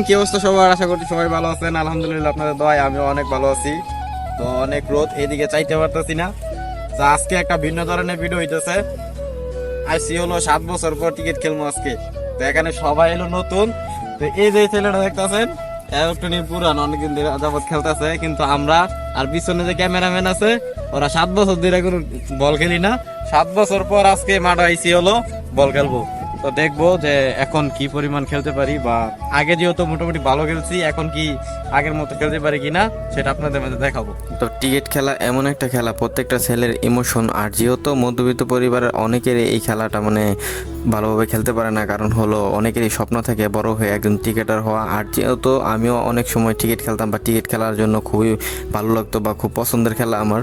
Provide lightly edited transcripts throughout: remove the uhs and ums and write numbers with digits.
কি অবস্থা সবার? আশা করছি সবাই ভালো আছেন। আলহামদুলিল্লাহ আপনাদের দোয়ায় আমিও অনেক ভালো আছি। তো অনেক রোদ, এদিকে চাইতে পারতেছি না। তো আজকে একটা ভিন্ন ধরনের ভিডিও হইতেছে। আইসি হলো 7 বছর পর টিকিট খেলবো আজকে। তো এখানে সবাই এলো নতুন। তো এই যে ছেলেটা দেখতেছেন একটু পুরান, অনেকদিন ধরে যাবত খেলতেছে, কিন্তু আমরা আর পিছনে যে ক্যামেরাম্যান আছে ওরা 7 বছর ধরে কোনো বল খেলি না। 7 বছর পর আজকে মাঠ আইসি হলো বল খেলবো। তো দেখবো যে এখন কি পরিমাণ খেলতে পারি, বা আগে যেহেতু মোটামুটি ভালো খেলছি এখন কি আগের মতো খেলতে পারি কিনা সেটা আপনাদের মাঝে দেখাবো। তো ক্রিকেট খেলা এমন একটা খেলা, প্রত্যেকটা ছেলের ইমোশন। আর যেহেতু মধ্যবিত্ত পরিবারের অনেকেরই এই খেলাটা ভালোভাবে খেলতে পারে না, কারণ হলো অনেকেরই স্বপ্ন থাকে বড় হয়ে একজন ক্রিকেটার হওয়া। আর যেহেতু আমিও অনেক সময় ক্রিকেট খেলতাম, বা ক্রিকেট খেলার জন্য খুবই ভালো লাগতো বা খুব পছন্দের খেলা আমার।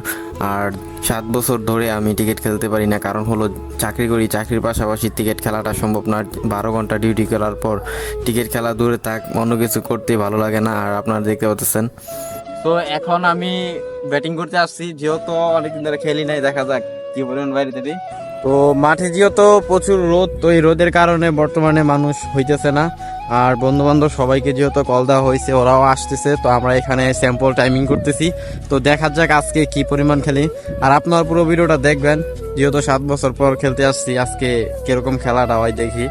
আর 7 বছর ধরে আমি ক্রিকেট খেলতে পারি না, কারণ হলো চাকরি করি, চাকরির পাশাপাশি ক্রিকেট খেলাটা সম্ভব না। 12 ঘন্টা ডিউটি করার পর ক্রিকেট খেলা দূরে থাক, অন্য কিছু করতে ভালো লাগে না। আর আপনারা দেখতে পাচ্ছেন। তো এখন আমি ব্যাটিং করতে আসছি, যেহেতু অনেকদিন ধরে খেলি নাই, দেখা যাক কি পরিমাণ বাইরে দিই। তো মাঠে যেহেতু প্রচুর রোদ, তো এই রোদের কারণে বর্তমানে মানুষ হইতেছে না। আর বন্ধু বান্ধব সবাইকে যেহেতু কল দেওয়া হয়েছে, ওরাও আসতেছে। তো আমরা এখানে স্যাম্পল টাইমিং করতেছি। তো দেখা যাক আজকে কি পরিমাণ খেলি। আর আপনার পুরো ভিডিওটা দেখবেন, যেহেতু 7 বছর পর খেলতে আসছি, আজকে কিরকম খেলাটা হয় দেখি।